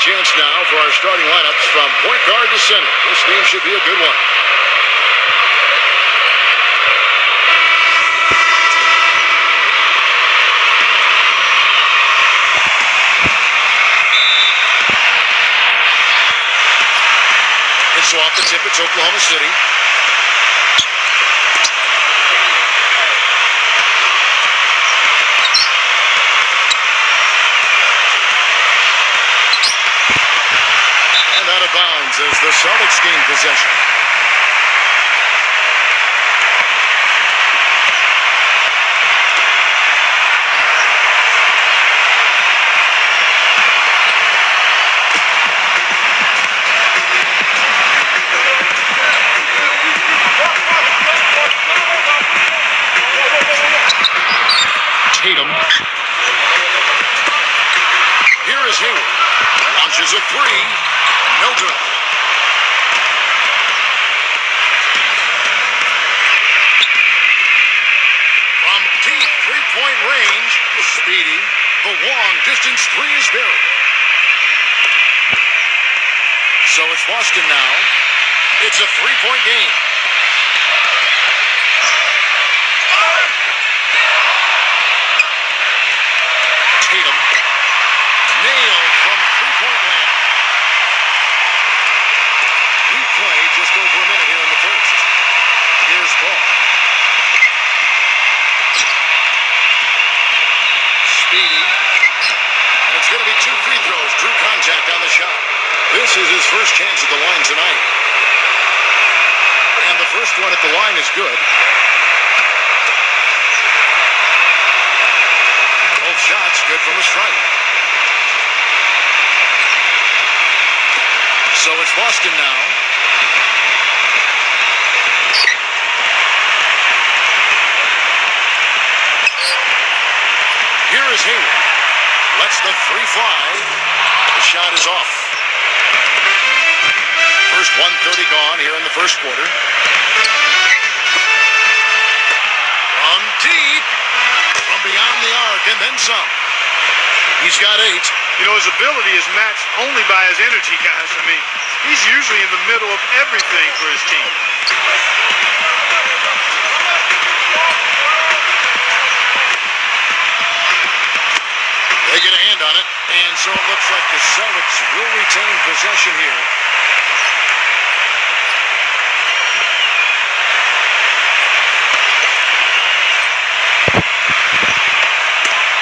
chance now for our starting lineups from point guard to center. This game should be a good one. And so off the tip, it's Oklahoma City. Out of bounds as the Celtics gain possession. Tatum. Here is Hayward. Launches a three. No good. From deep three-point range, Speedy. The long distance three is buried. So it's Boston now. It's a three-point game. Tatum. Nailed from three-point land. We play just over a minute here in the first. Here's Paul. Speedy. And it's going to be two free throws. Drew contact on the shot. This is his first chance at the line tonight. And the first one at the line is good. Both shots good from the strike. So it's Boston now. Here is Hayward. Lets the three fly. The shot is off. First 1:30 gone here in the first quarter. From deep. From beyond the arc and then some. He's got 8. You know, his ability is matched only by his energy, guys. I mean, he's usually in the middle of everything for his team. They get a hand on it, and so it looks like the Celtics will retain possession here.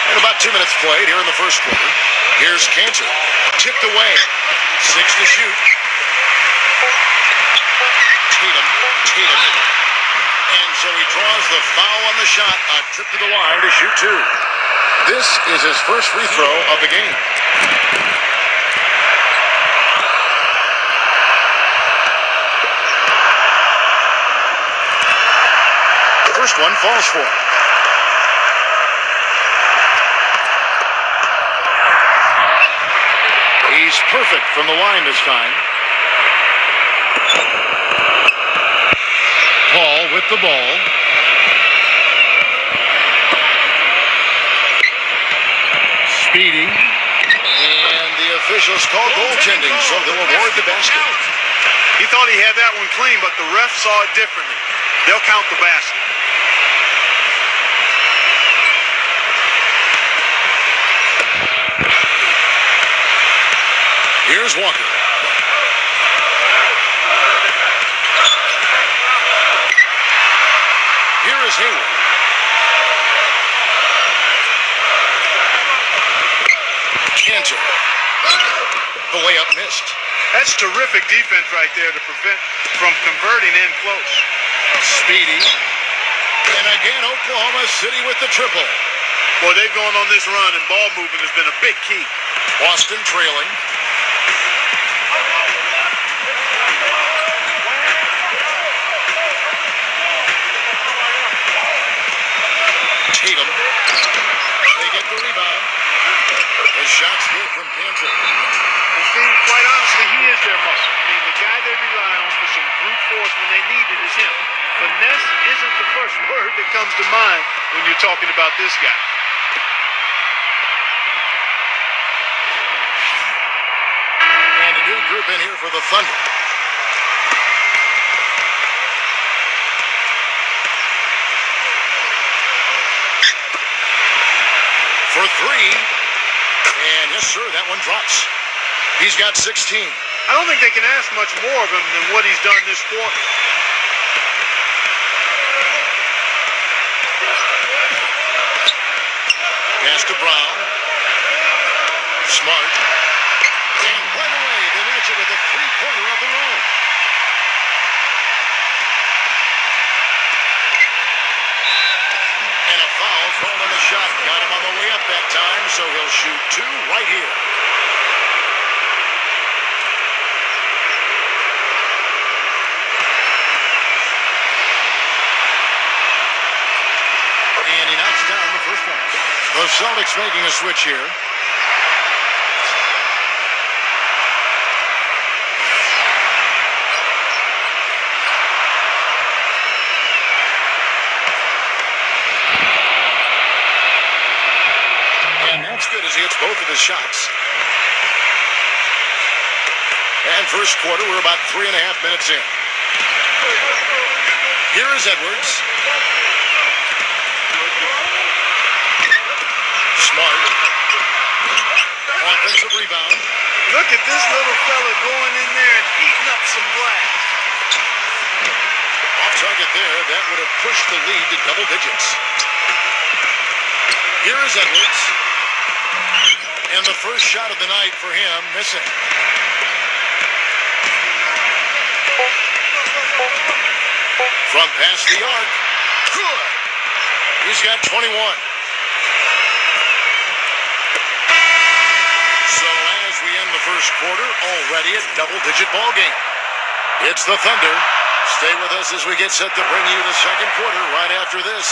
And about 2 minutes played here in the first quarter. Here's Cantor. Tipped away. 6 to shoot. Tatum. And so he draws the foul on the shot. A trip to the line to shoot 2. This is his first free throw of the game. The first one falls for him. He's perfect from the line this time. Paul with the ball. Speedy. And the officials call goaltending, so they'll award the basket. He thought he had that one clean, but the ref saw it differently. They'll count the basket. Here's Walker. Here is Hayward. Cantor. The layup missed. That's terrific defense right there to prevent from converting in close. Speedy. And again, Oklahoma City with the triple. Boy, they've gone on this run, and ball movement has been a big key. Boston trailing. Tatum. They get the rebound. The shot's good from Cantor. And Steve, quite honestly, he is their muscle. I mean, the guy they rely on for some brute force when they need it is him. Finesse isn't the first word that comes to mind when you're talking about this guy. group in here for the Thunder. For three. And yes, sir, that one drops. He's got 16. I don't think they can ask much more of him than what he's done this quarter. Pass to Brown. Smart. And right away, they match it with a three-pointer of their own. And a foul called on the shot. Got him on the way up that time, so he'll shoot two right here. And he knocks down the first one. The Celtics making a switch here. And that's good as he hits both of his shots. And first quarter, we're about 3.5 minutes in. Here is Edwards. Smart. Offensive rebound. Look at this little fella going in there and eating up some glass. Off target there. That would have pushed the lead to double digits. Here is Edwards. And the first shot of the night for him, missing. From past the arc. Good. He's got 21. So as we end the first quarter, already a double-digit ball game. It's the Thunder. Stay with us as we get set to bring you the second quarter right after this.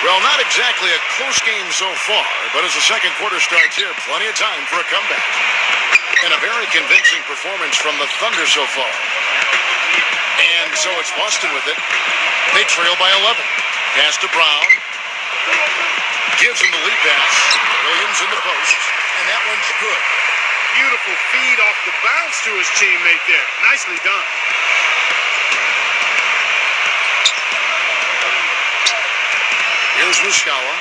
Well, not exactly a close game so far, but as the second quarter starts here, plenty of time for a comeback. And a very convincing performance from the Thunder so far. And so it's Boston with it. They trail by 11. Pass to Brown. Gives him the lead pass. Williams in the post. And that one's good. Beautiful feed off the bounce to his teammate there. Nicely done. Here's Muscala.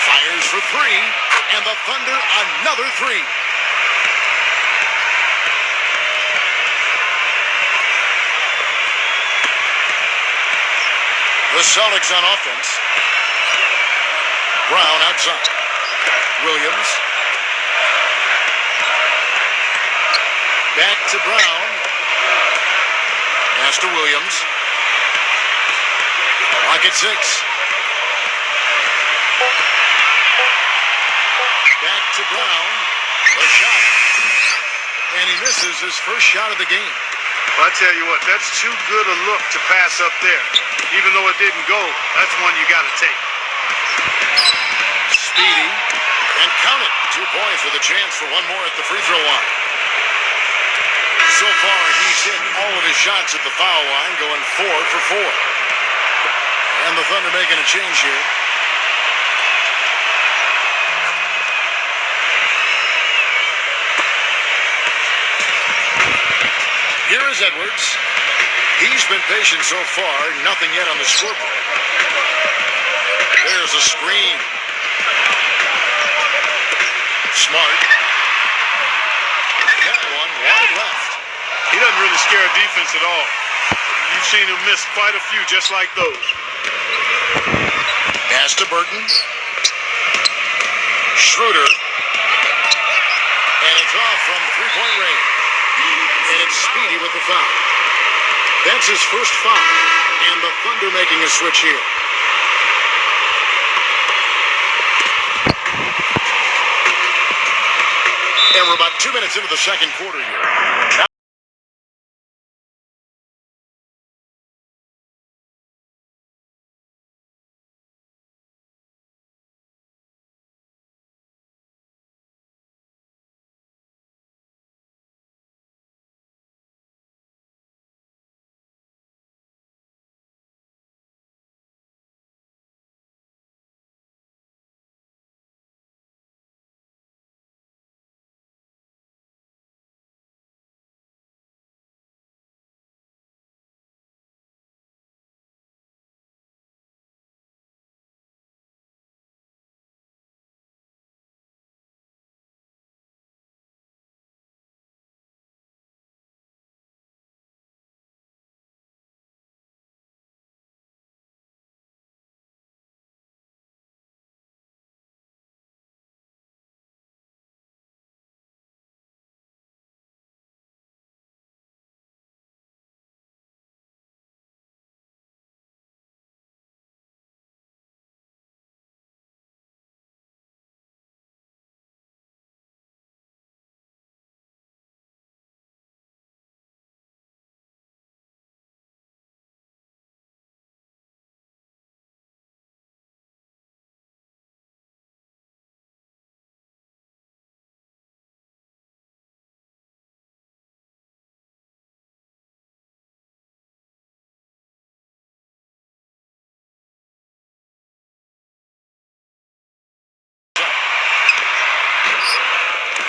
Fires for three. And the Thunder another three. The Celtics on offense. Brown outside. Williams. Back to Brown. Pass to Williams. Clock at 6. Back to Brown. The shot. And he misses his first shot of the game. Well, I tell you what, that's too good a look to pass up there. Even though it didn't go, that's one you got to take. Speedy. And count it. 2 points with a chance for one more at the free throw line. So far, he's hit all of his shots at the foul line, going 4 for 4. And the Thunder making a change here. Here is Edwards. He's been patient so far. Nothing yet on the scoreboard. There's a screen. Smart. That one wide left. He doesn't really scare a defense at all. You've seen him miss quite a few just like those. Pass to Burton. Schroeder. And it's off from three-point range. And it's Speedy with the foul. That's his first foul. And the Thunder making a switch here. And we're about 2 minutes into the second quarter here.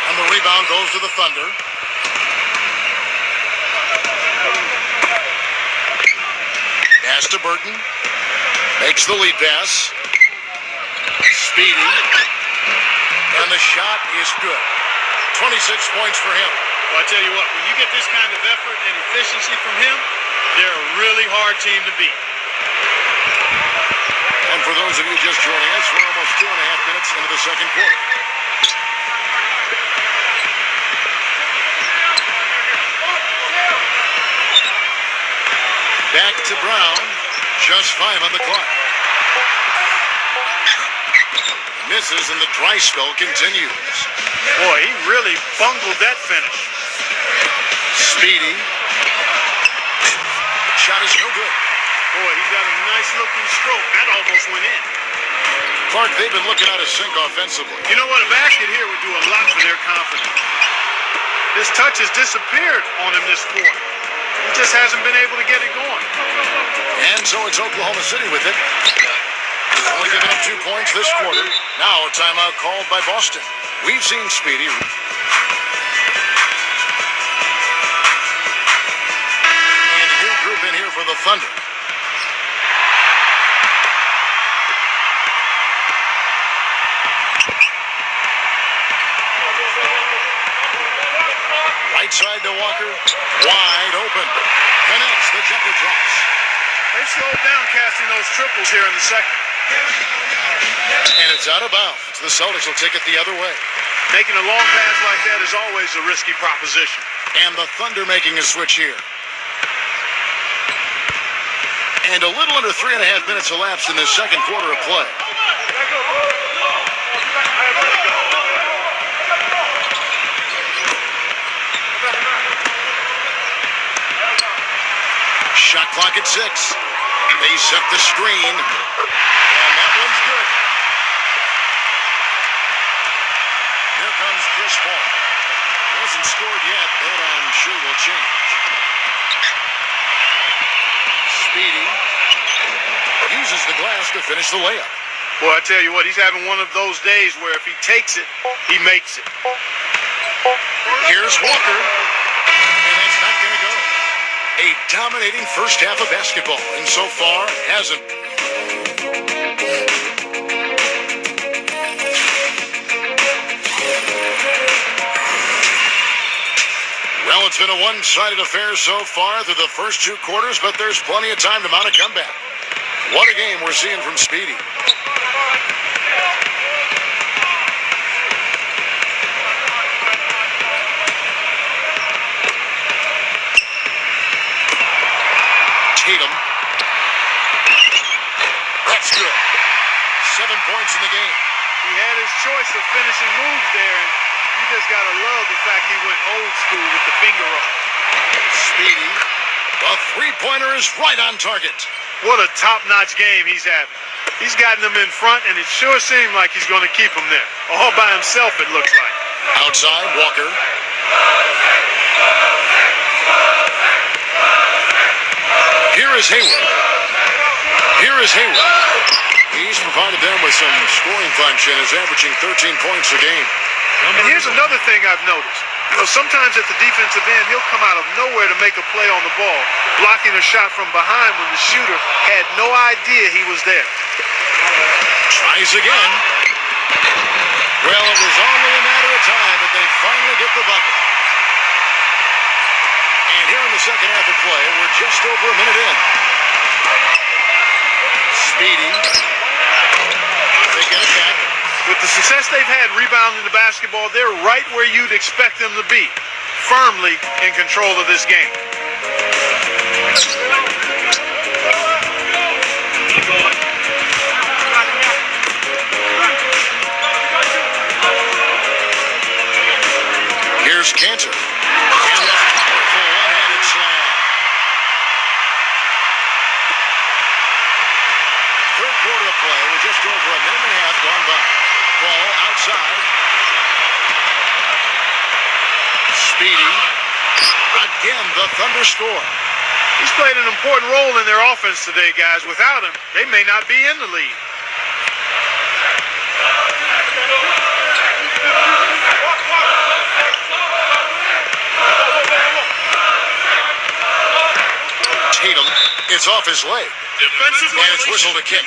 And the rebound goes to the Thunder. Pass to Burton. Makes the lead pass. Speedy. And the shot is good. 26 points for him. Well, I tell you what, when you get this kind of effort and efficiency from him, they're a really hard team to beat. And for those of you just joining us, we're almost 2.5 minutes into the second quarter. Back to Brown. Just 5 on the clock. Misses and the dry spell continues. Boy, he really bungled that finish. Speedy. Shot is no good. Boy, he got a nice looking stroke. That almost went in. Clark, they've been looking out of sync offensively. You know what? A basket here would do a lot for their confidence. His touch has disappeared on him this quarter. He just hasn't been able to get it going. And so it's Oklahoma City with it. Only giving up 2 points this quarter. Now a timeout called by Boston. We've seen Speedy. And a new group in here for the Thunder. Right side to Walker. Wide open. Connects. The jumper drops. They slowed down casting those triples here in the second. And it's out of bounds. The Celtics will take it the other way. Making a long pass like that is always a risky proposition. And the Thunder making a switch here. And a little under 3.5 minutes elapsed in the second quarter of play. Shot clock at 6. They set the screen. And that one's good. Here comes Chris Paul. Hasn't scored yet, but I'm sure will change. Speedy uses the glass to finish the layup. Boy, I tell you what, he's having one of those days where if he takes it, he makes it. Here's Walker. And that's not going to go. A dominating first half of basketball, and so far hasn't. Well, it's been a one-sided affair so far through the first 2 quarters, but there's plenty of time to mount a comeback. What a game we're seeing from Speedy. Tatum. That's good. 7 points in the game. He had his choice of finishing moves there, and you just got to love the fact he went old school with the finger roll. Speedy. The three-pointer is right on target. What a top-notch game he's having. He's gotten them in front, and it sure seemed like he's going to keep them there. All by himself, it looks like. Outside, Walker. Here is Hayward. He's provided them with some scoring punch and is averaging 13 points a game. And here's another thing I've noticed. You know, sometimes at the defensive end, he'll come out of nowhere to make a play on the ball, blocking a shot from behind when the shooter had no idea he was there. Tries again. Well, it was only a matter of time, but they finally get the bucket. And here in the second half of play, we're just over a minute in. Speedy. They get it back. With the success they've had rebounding the basketball, they're right where you'd expect them to be, firmly in control of this game. Here's Cantor. And a powerful one-handed slam. Third quarter of play. We're just over a minute and a half gone by. Ball outside. Speedy. Again, the Thunder score. He's played an important role in their offense today, guys. Without him, they may not be in the lead. It's off his leg. Defensive And it's whistled a kick.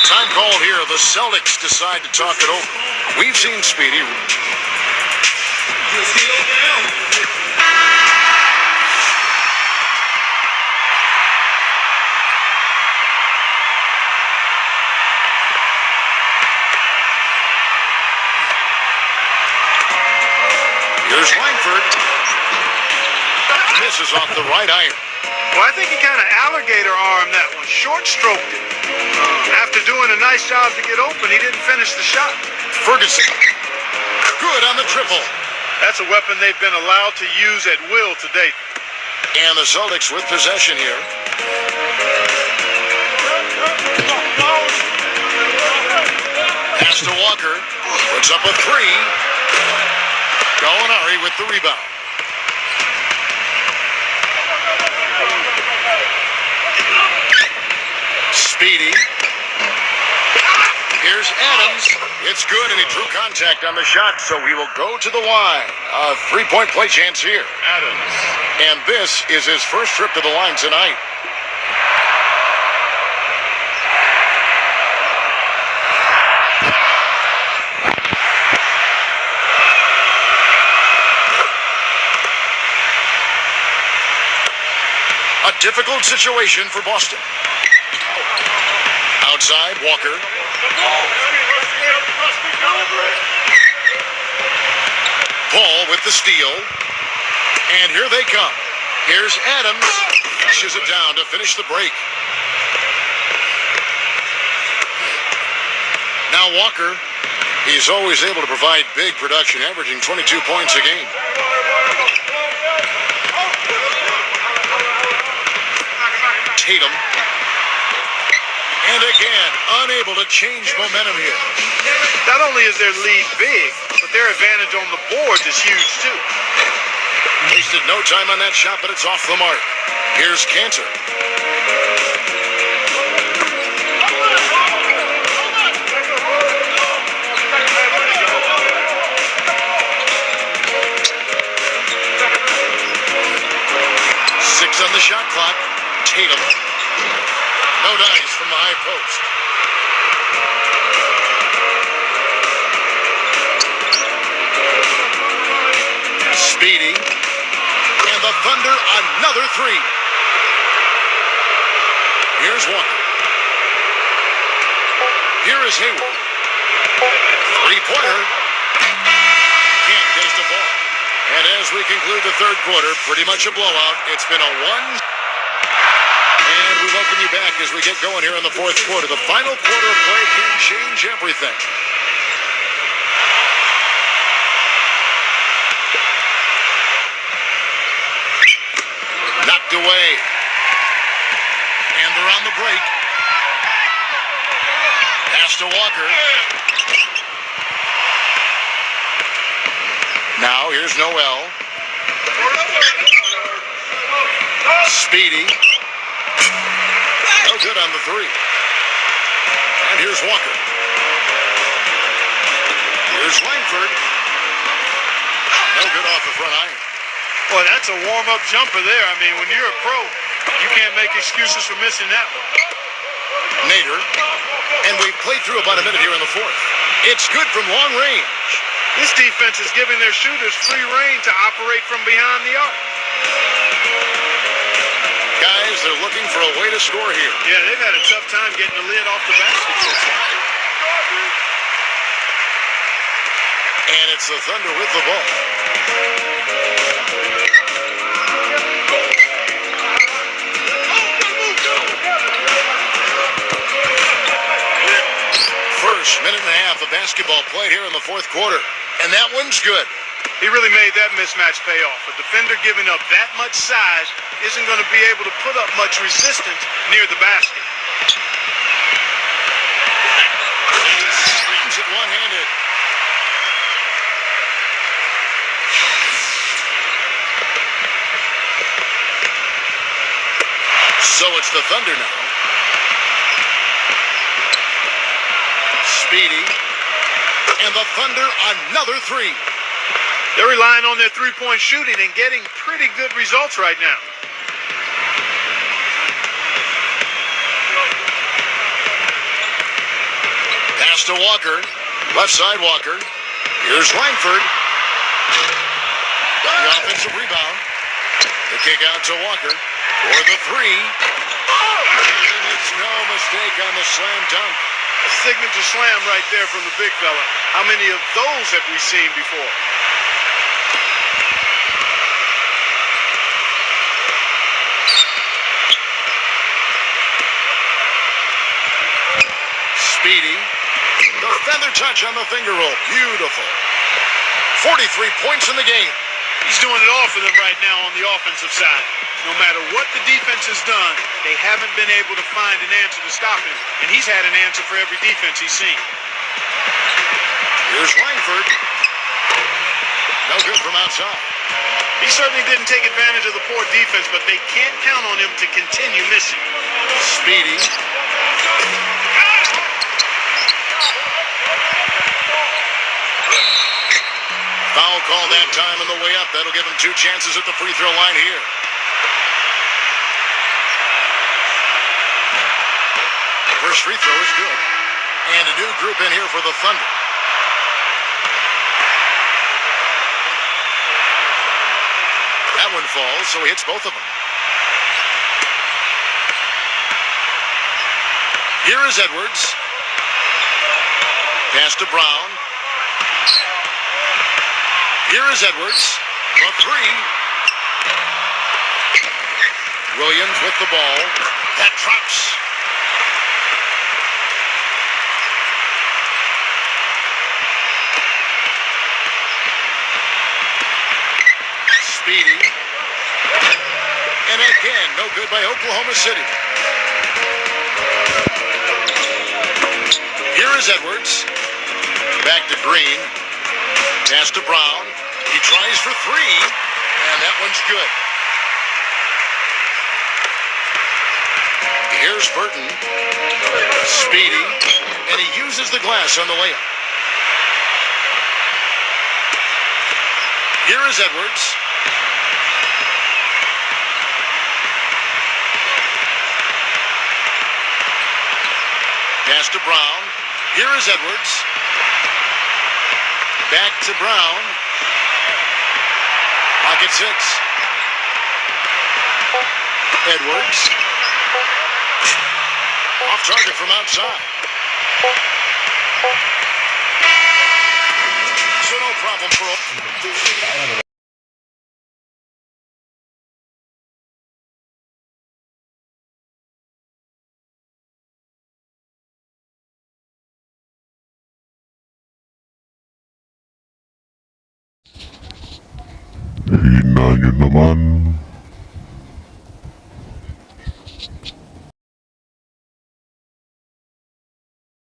Time called here. The Celtics decide to talk it over. We've seen Speedy. Here's Langford. Misses off the right iron. Well, I think he kind of alligator armed that one. Short stroked it. After doing a nice job to get open, he didn't finish the shot. Ferguson. Good on the triple. That's a weapon they've been allowed to use at will to date. And the Celtics with possession here. Pass to Walker. Puts up a three. Gallinari with the rebound. Speedy. Here's Adams. It's good, and he drew contact on the shot, so he will go to the line. A three-point play chance here. Adams. And this is his first trip to the line tonight. A difficult situation for Boston. Outside, Walker. Paul with the steal. And here they come. Here's Adams. Pushes it down to finish the break. Now Walker. He's always able to provide big production, averaging 22 points a game. Tatum. And again, unable to change momentum here. Not only is their lead big, but their advantage on the boards is huge too. Wasted no time on that shot, but it's off the mark. Here's Cantor. Six on the shot clock. Tatum. No dice from the high post. Speedy. And the Thunder, another three. Here's Walker. Here is Hayward. Three-pointer. Can't get us the ball. And as we conclude the third quarter, pretty much a blowout. It's been a one. And we welcome you back as we get going here in the fourth quarter. The final quarter of play can change everything. Knocked away. And they're on the break. Pass to Walker. Now here's Noel. Speedy. No good on the three. And here's Walker. Here's Langford. No good off the front iron. Boy, that's a warm-up jumper there. I mean, when you're a pro, you can't make excuses for missing that one. Nader. And we've played through about a minute here in the fourth. It's good from long range. This defense is giving their shooters free reign to operate from behind the arc. Guys, they're looking for a way to score here. Yeah, they've had a tough time getting the lid off the basket so far. And it's the Thunder with the ball. First minute and a half of basketball played here in the fourth quarter. And that one's good. He really made that mismatch pay off. A defender giving up that much size isn't going to be able to put up much resistance near the basket. And he slams it one-handed. So it's the Thunder now. Speedy. And the Thunder, another three. They're relying on their three-point shooting and getting pretty good results right now. Pass to Walker. Left side Walker. Here's Langford. The offensive rebound. The kick out to Walker for the three. And it's no mistake on the slam dunk. A signature slam right there from the big fella. How many of those have we seen before? Speedy. The feather touch on the finger roll. Beautiful. 43 points in the game. He's doing it all for them right now on the offensive side. No matter what the defense has done, they haven't been able to find an answer to stop him. And he's had an answer for every defense he's seen. Here's Langford. No good from outside. He certainly didn't take advantage of the poor defense, but they can't count on him to continue missing. Speedy. Foul call that time on the way up. That'll give him 2 chances at the free throw line here. First free throw is good. And a new group in here for the Thunder. That one falls, so he hits both of them. Here is Edwards. Pass to Brown. Here is Edwards. The three. Williams with the ball. That drops. Speedy. And again, no good by Oklahoma City. Here is Edwards. Back to Green. Pass to Brown. He tries for three, and that one's good. Here's Burton. Speedy. And he uses the glass on the layup. Here is Edwards. Pass to Brown. Here is Edwards. Back to Brown. Pocket 6. Edwards. Off target from outside. So no problem for... Hina nyo naman.